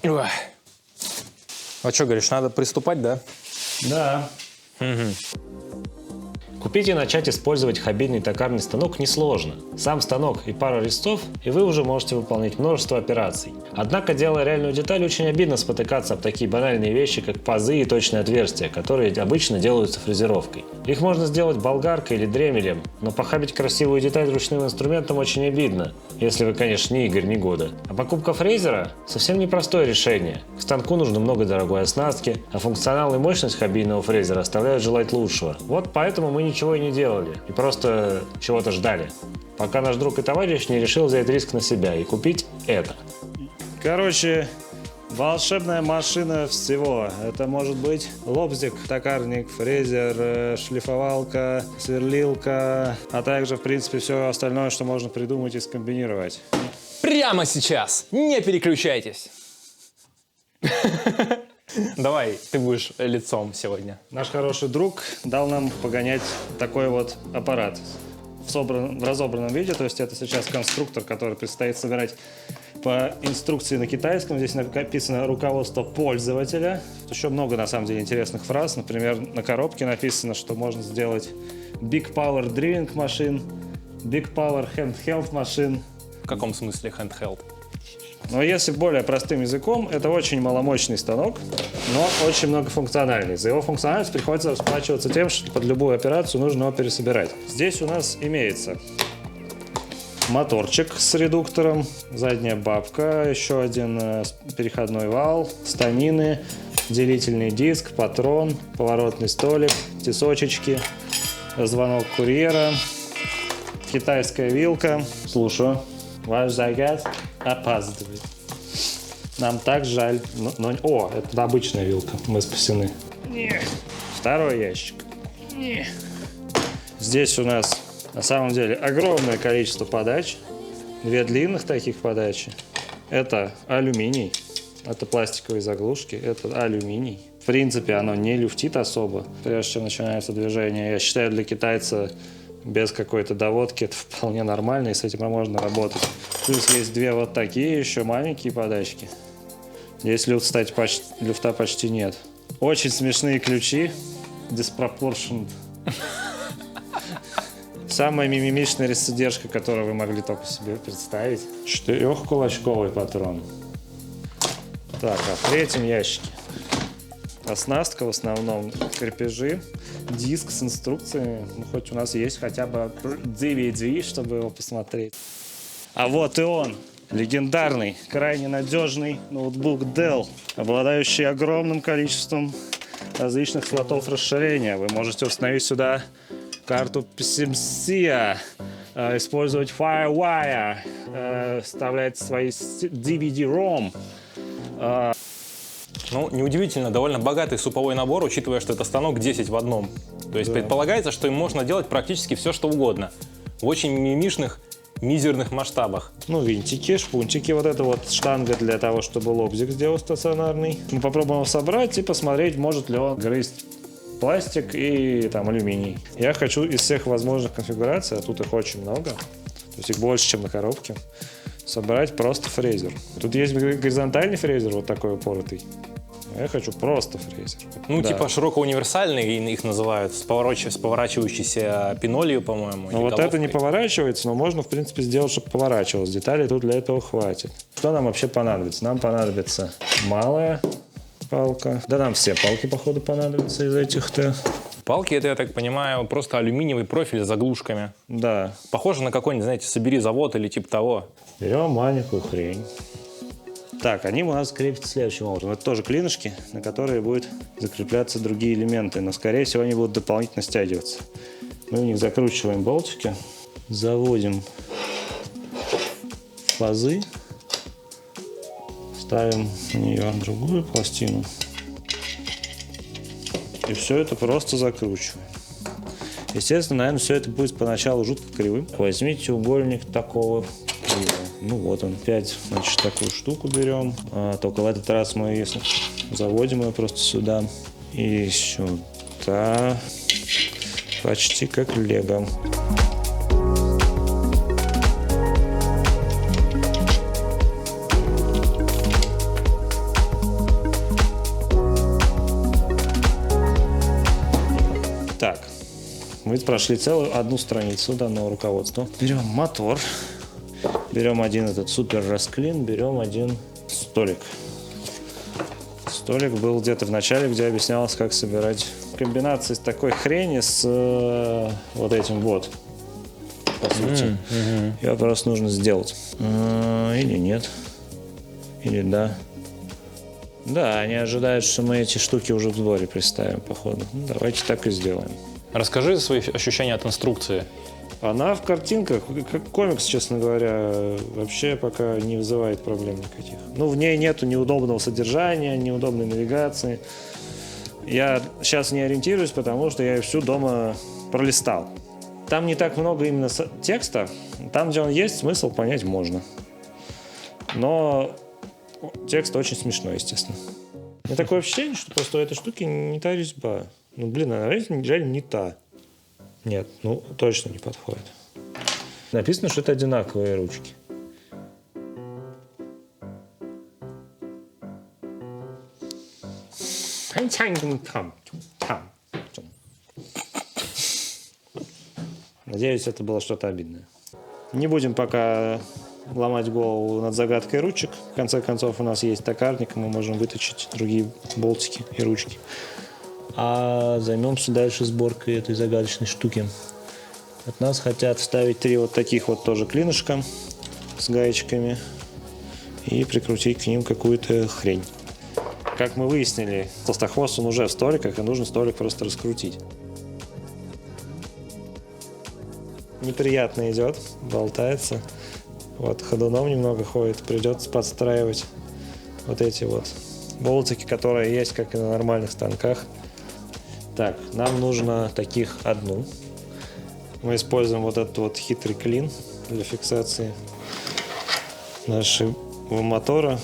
Ой. А что, говоришь, надо приступать, да? Да. Купить и начать использовать хоббийный токарный станок несложно. Сам станок и пара резцов, и вы уже можете выполнять множество операций. Однако, делая реальную деталь, очень обидно спотыкаться об такие банальные вещи, как пазы и точные отверстия, которые обычно делаются фрезеровкой. Их можно сделать болгаркой или дремелем, но похабить красивую деталь ручным инструментом очень обидно, если вы, конечно, не Игорь Негода. А покупка фрезера совсем непростое решение. К станку нужно много дорогой оснастки, а функционал и мощность хоббийного фрезера оставляют желать лучшего. Вот поэтому мы ничего и не делали, и просто чего-то ждали, пока наш друг и товарищ не решил взять риск на себя и купить это. Короче, волшебная машина всего. Это может быть лобзик, токарник, фрезер, шлифовалка, сверлилка, а также, в принципе, все остальное, что можно придумать и скомбинировать. Прямо сейчас! Не переключайтесь! Давай, ты будешь лицом сегодня. Наш хороший друг дал нам погонять такой вот аппарат в разобранном виде. То есть это сейчас конструктор, который предстоит собирать по инструкции на китайском. Здесь написано руководство пользователя. Еще много, на самом деле, интересных фраз. Например, на коробке написано, что можно сделать Big Power Drilling Machine, Big Power Handheld Machine. В каком смысле handheld? Но если более простым языком, это очень маломощный станок, но очень многофункциональный. За его функциональность приходится расплачиваться тем, что под любую операцию нужно его пересобирать. Здесь у нас имеется моторчик с редуктором, задняя бабка, еще один переходной вал, станины, делительный диск, патрон, поворотный столик, тесочечки, звонок курьера, китайская вилка. Слушаю. Ваш заказ опаздывает. Нам так жаль. О, это обычная вилка. Мы спасены. Второй ящик. Здесь у нас на самом деле огромное количество подач. Две длинных таких подачи. Это алюминий. Это пластиковые заглушки. Это алюминий. В принципе, оно не люфтит особо, прежде чем начинается движение. Я считаю, для китайца без какой-то доводки это вполне нормально, и с этим можно работать. Плюс есть две вот такие еще маленькие подачки. Здесь люфта почти нет. Очень смешные ключи. Disproportioned. Самая мимимишная задержка, которую вы могли только себе представить. 4-кулачковый патрон. Так, а в третьем ящике оснастка, в основном крепежи, диск с инструкциями. Ну, хоть у нас есть хотя бы DVD, чтобы его посмотреть. А вот и он, легендарный, крайне надежный ноутбук Dell, обладающий огромным количеством различных слотов расширения. Вы можете установить сюда карту PCMC, использовать FireWire, вставлять свои DVD-ROM. Ну, неудивительно, довольно богатый суповой набор, учитывая, что это станок 10 в одном. То есть предполагается, что им можно делать практически все, что угодно. В очень мимишных, мизерных масштабах. Ну, винтики, шпунтики, вот это вот штанга для того, чтобы лобзик сделал стационарный. Мы попробуем его собрать и посмотреть, может ли он грызть пластик и там алюминий. Я хочу из всех возможных конфигураций, а тут их очень много, то есть их больше, чем на коробке, собрать просто фрезер. Тут есть горизонтальный фрезер, вот такой упоротый. Я хочу просто фрезер. Ну, да. Типа широкоуниверсальные их называют, с поворачивающейся пинолью, по-моему. Ну, вот это не поворачивается, но можно, в принципе, сделать, чтобы поворачивалось. Деталей тут для этого хватит. Что нам вообще понадобится? Нам понадобится малая палка. Да нам все палки, походу, понадобятся из этих-то. Палки, это, я так понимаю, просто алюминиевый профиль с заглушками. Да. Похоже на какой-нибудь, знаете, собери завод или типа того. Берем маленькую хрень. Так, они у нас крепятся следующим образом. Это тоже клинышки, на которые будут закрепляться другие элементы, но, скорее всего, они будут дополнительно стягиваться. Мы в них закручиваем болтики, заводим пазы, ставим в нее другую пластину и все это просто закручиваем. Естественно, наверное, все это будет поначалу жутко кривым. Возьмите угольник такого кривого. Ну вот он, опять, значит, такую штуку берем. Только в этот раз мы заводим ее просто сюда и сюда. Почти как лего. Мы прошли целую одну страницу данного руководства. Берем мотор, берем один этот супер расклин, берем один столик. Столик был где-то в начале, где объяснялось, как собирать комбинации с такой хрени с вот этим вот. По сути. Ее просто нужно сделать. Или нет. Или да. Да, они ожидают, что мы эти штуки уже в сборе представим, походу. Ну, давайте так и сделаем. Расскажи свои ощущения от инструкции. Она в картинках, как комикс, честно говоря, вообще пока не вызывает проблем никаких. Ну, в ней нету неудобного содержания, неудобной навигации. Я сейчас не ориентируюсь, потому что я ее всю дома пролистал. Там не так много именно текста. Там, где он есть, смысл понять можно. Но текст очень смешной, естественно. У меня такое ощущение, что просто у этой штуки не та резьба. Ну, блин, она реально не та. Нет, ну, точно не подходит. Написано, что это одинаковые ручки. Надеюсь, это было что-то обидное. Не будем пока ломать голову над загадкой ручек. В конце концов, у нас есть токарник, и мы можем выточить другие болтики и ручки. А займемся дальше сборкой этой загадочной штуки. От нас хотят вставить 3 вот таких вот тоже клинышка с гаечками и прикрутить к ним какую-то хрень. Как мы выяснили, толстохвост он уже в столиках, и нужно столик просто раскрутить. Неприятно идет, болтается. Вот ходуном немного ходит, придется подстраивать вот эти вот болтики, которые есть, как и на нормальных станках. Так, нам нужно таких одну. Мы используем вот этот вот хитрый клин для фиксации нашего мотора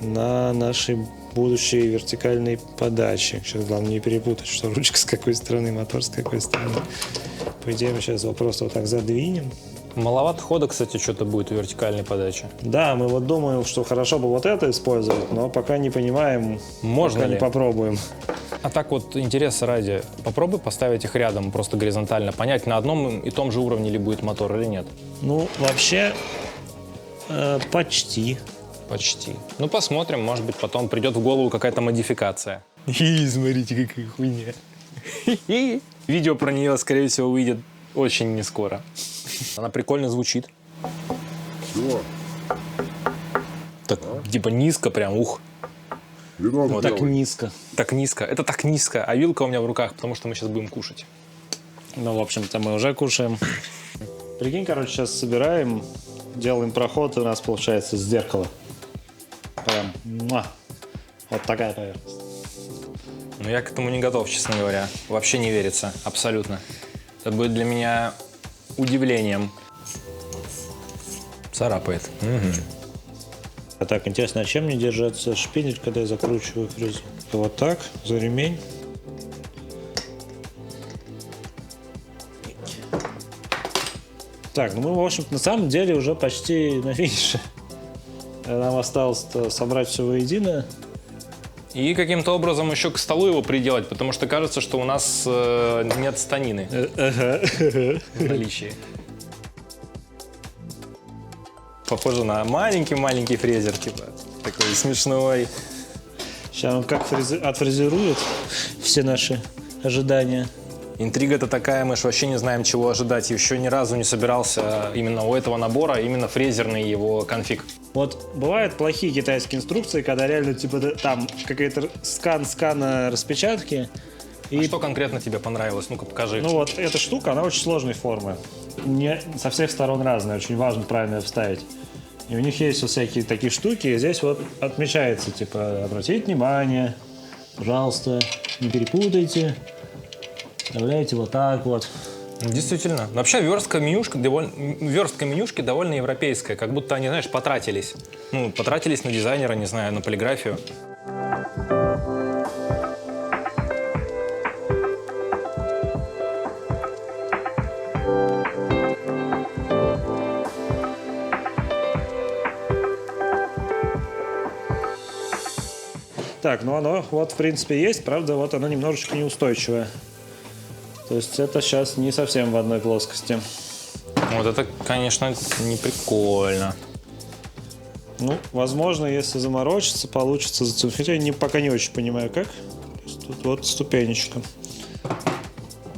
на нашей будущей вертикальной подаче. Сейчас главное не перепутать, что ручка с какой стороны, мотор с какой стороны. По идее, мы сейчас вопрос вот так задвинем. Маловато хода, кстати, что-то будет у вертикальной подачи. Да, мы вот думаем, что хорошо бы вот это использовать, но пока не понимаем, можно пока ли? Не попробуем. А так вот, интереса ради, попробуй поставить их рядом, просто горизонтально, понять, на одном и том же уровне ли будет мотор или нет. Ну, вообще, почти. Почти. Ну, посмотрим, может быть, потом придет в голову какая-то модификация. И смотрите, какая хуйня. Видео про нее, скорее всего, выйдет очень не скоро. Она прикольно звучит. Так, типа низко прям, ух. Вот так низко. Так низко. Это так низко. А вилка у меня в руках, потому что мы сейчас будем кушать. Ну, в общем-то, мы уже кушаем. Прикинь, короче, сейчас собираем, делаем проход, и у нас получается зеркало. Прям, вот такая поверхность. Но я к этому не готов, честно говоря. Вообще не верится. Абсолютно. Это будет для меня удивлением. Царапает. Угу. А так, интересно, а чем мне держаться шпинель, когда я закручиваю фрезу? Вот так, за ремень. Так, ну мы, в общем-то, на самом деле уже почти на финише. Нам осталось собрать все воедино. И каким-то образом еще к столу его приделать, потому что кажется, что у нас нет станины в наличии. Похоже на маленький-маленький фрезер, типа, такой смешной. Сейчас он как отфрезерует все наши ожидания. Интрига-то такая, мы же вообще не знаем, чего ожидать. Еще ни разу не собирался именно у этого набора, именно фрезерный его конфиг. Вот бывают плохие китайские инструкции, когда реально типа там какой-то скан распечатки. И что конкретно тебе понравилось? Ну-ка покажи. Ну вот эта штука, она очень сложной формы. Не со всех сторон разная, очень важно правильно ее вставить. И у них есть вот всякие такие штуки, и здесь вот отмечается, типа, обратите внимание, пожалуйста, не перепутайте, вставляйте вот так вот. Действительно. Вообще верстка менюшки довольно европейская, как будто они, знаешь, потратились. Ну, потратились на дизайнера, не знаю, на полиграфию. Так, ну оно вот в принципе есть, правда, вот оно немножечко неустойчивое. То есть это сейчас не совсем в одной плоскости. Вот это, конечно, не прикольно. Ну, возможно, если заморочиться, получится зацепить. Я пока не очень понимаю, как. То есть тут вот ступенечка.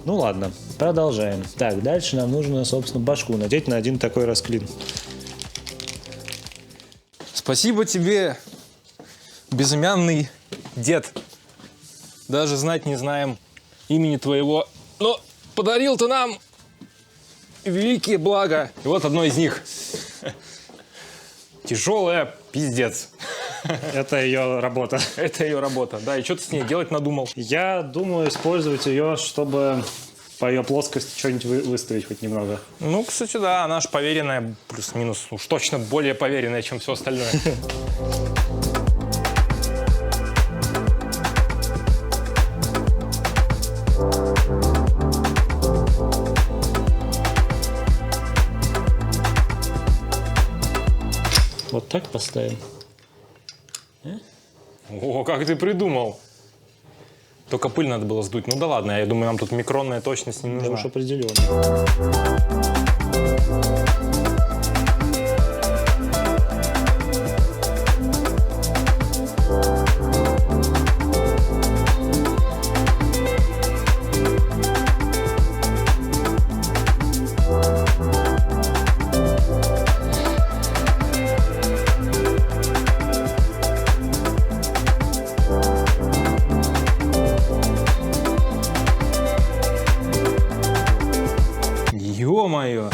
Ну ладно, продолжаем. Так, дальше нам нужно, собственно, башку надеть на один такой расклин. Спасибо тебе, безымянный дед. Даже знать не знаем имени твоего, но подарил ты нам великие блага. И вот одно из них. Тяжелая пиздец. Это ее работа. Это ее работа. Да, и что ты с ней делать надумал? Я думаю использовать ее, чтобы по ее плоскости что-нибудь выставить хоть немного. Ну, кстати, да, она же поверенная, плюс-минус, уж точно более поверенная, чем все остальное. Вот так поставим. О, как ты придумал. Только пыль надо было сдуть. Ну да ладно, я думаю, нам тут микронная точность не Да нужна. уж определенно. Ё-моё!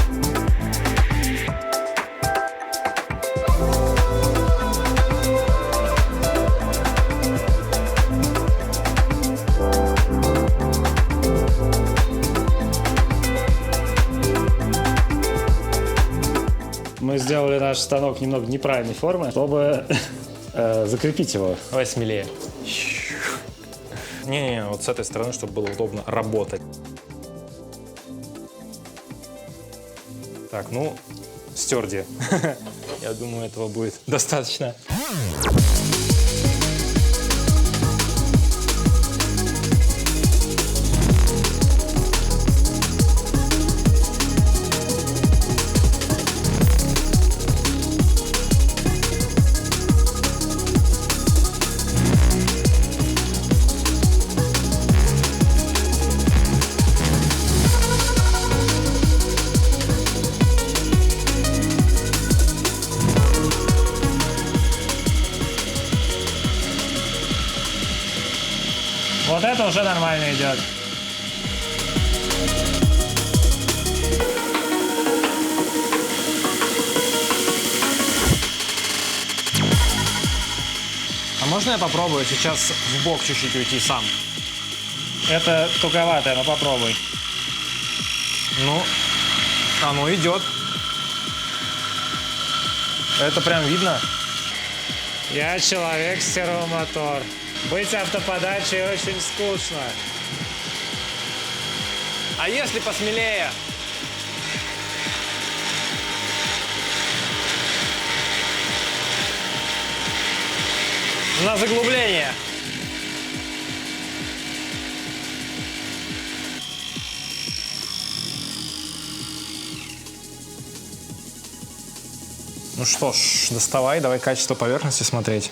Мы сделали наш станок немного неправильной формы, чтобы закрепить его. Давай смелее. Не-не-не, вот с этой стороны, чтобы было удобно работать. Так, ну, стерди. Я думаю, этого будет достаточно. Вот это уже нормально идет. А можно я попробую сейчас в бок чуть-чуть уйти сам? Это туговатое, но попробуй. Ну, оно идет. Это прям видно. Я человек сервомотор. Быть автоподачей очень скучно. А если посмелее? На заглубление. Ну что ж, доставай, давай качество поверхности смотреть.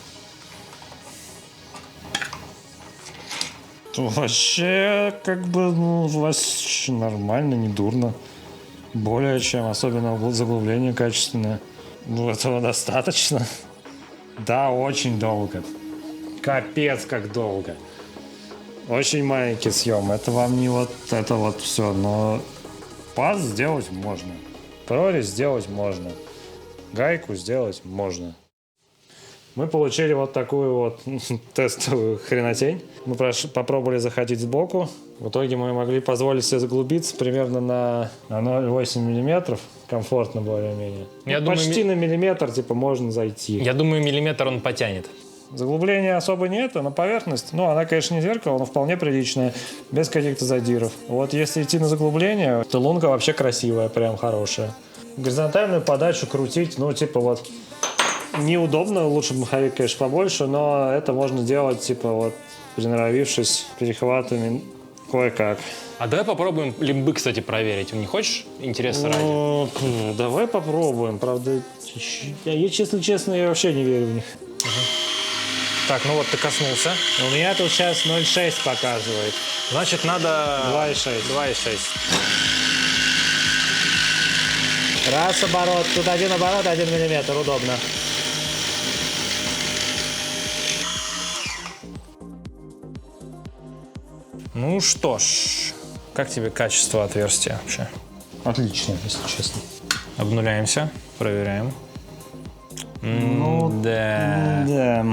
Вообще, как бы, ну, вообще нормально, не дурно. Более чем, особенно заглубление качественное. Ну, этого достаточно. Да, очень долго. Капец, как долго. Очень маленький съем. Это вам не вот это вот все. Но паз сделать можно. Прорезь сделать можно. Гайку сделать можно. Мы получили вот такую вот тестовую хренотень. Мы попробовали заходить сбоку. В итоге мы могли позволить себе заглубиться примерно на 0,8 миллиметров. Комфортно более-менее. Я Ну, думаю, почти на миллиметр типа можно зайти. Я думаю, миллиметр он потянет. Заглубления особо нет, а на поверхность, ну, она, конечно, не зеркало, но вполне приличная, без каких-то задиров. Вот если идти на заглубление, то лунка вообще красивая, прям хорошая. Горизонтальную подачу крутить, ну, типа вот, неудобно, лучше бы маховик, конечно, побольше, но это можно делать, типа вот, приноровившись перехватами Кое-как. А давай попробуем лимбы, кстати, проверить. Не хочешь? Интересно ради. Давай попробуем. Правда, если честно, я вообще не верю в них. Так, ну вот ты коснулся. У меня тут сейчас 0,6 показывает. Значит, надо... 2,6. 2,6. Раз оборот. Тут один оборот, 1 миллиметр. Удобно. Ну что ж, как тебе качество отверстия вообще? Отлично, если честно. Обнуляемся, проверяем. Ну, да. Да.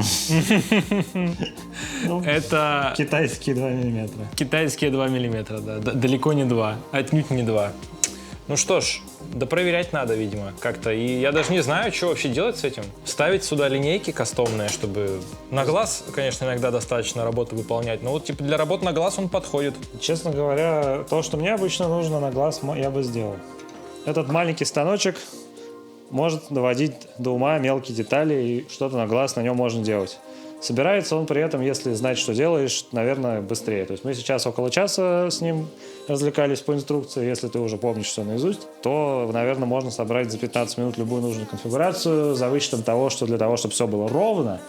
Это Китайские 2 миллиметра. китайские 2 миллиметра, да. Далеко не 2, отнюдь не 2. Ну что ж, да проверять надо, видимо, как-то. И я даже не знаю, что вообще делать с этим. Ставить сюда линейки кастомные, чтобы... На глаз, конечно, иногда достаточно работы выполнять, но вот типа для работ на глаз он подходит. Честно говоря, то, что мне обычно нужно на глаз, я бы сделал. Этот маленький станочек может доводить до ума мелкие детали, и что-то на глаз на нем можно делать. Собирается он при этом, если знать, что делаешь, наверное, быстрее. То есть мы сейчас около часа с ним развлекались по инструкции. Если ты уже помнишь все наизусть, то, наверное, можно собрать за 15 минут любую нужную конфигурацию, за вычетом того, что для того, чтобы все было ровно,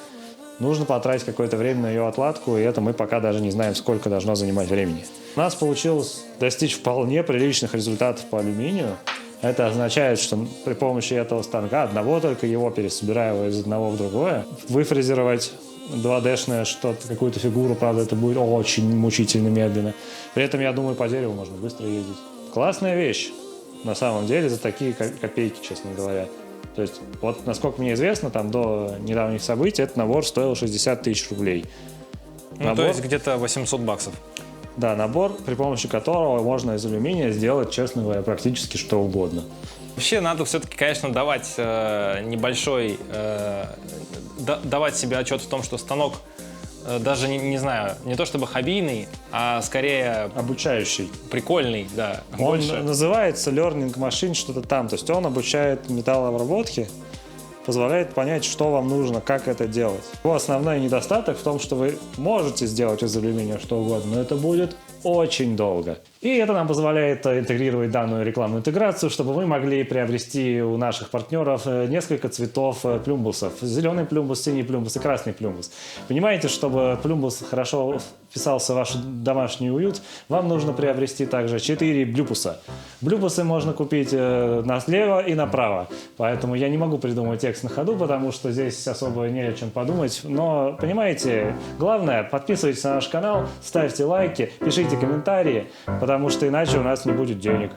нужно потратить какое-то время на ее отладку, и это мы пока даже не знаем, сколько должно занимать времени. У нас получилось достичь вполне приличных результатов по алюминию. Это означает, что при помощи этого станка, одного только его пересобирая из одного в другое, выфрезеровать 2D-шное что-то, какую-то фигуру, правда, это будет очень мучительно медленно. При этом, я думаю, по дереву можно быстро ездить. Классная вещь, на самом деле, за такие копейки, честно говоря. То есть, вот, насколько мне известно, там до недавних событий этот набор стоил 60 тысяч рублей. Ну, то есть где-то 800 баксов. Да, набор, при помощи которого можно из алюминия сделать, честно говоря, практически что угодно. Вообще надо все-таки, конечно, давать давать себе отчет в том, что станок даже, не знаю, не то чтобы хоббийный, а скорее... Обучающий. Прикольный, да. Он больше. называется Learning Machine, что-то там. То есть он обучает металлообработке, позволяет понять, что вам нужно, как это делать. Его основной недостаток в том, что вы можете сделать из алюминия что угодно, но это будет очень долго. И это нам позволяет интегрировать данную рекламную интеграцию, чтобы мы могли приобрести у наших партнеров несколько цветов плюмбусов. Зеленый плюмбус, синий плюмбус и красный плюмбус. Понимаете, чтобы плюмбус хорошо вписался в ваш домашний уют, вам нужно приобрести также 4 блюпуса. Блюпусы можно купить налево и направо. Поэтому я не могу придумать текст на ходу, потому что здесь особо не о чем подумать. Но, понимаете, главное, подписывайтесь на наш канал, ставьте лайки, пишите комментарии, потому что иначе у нас не будет денег.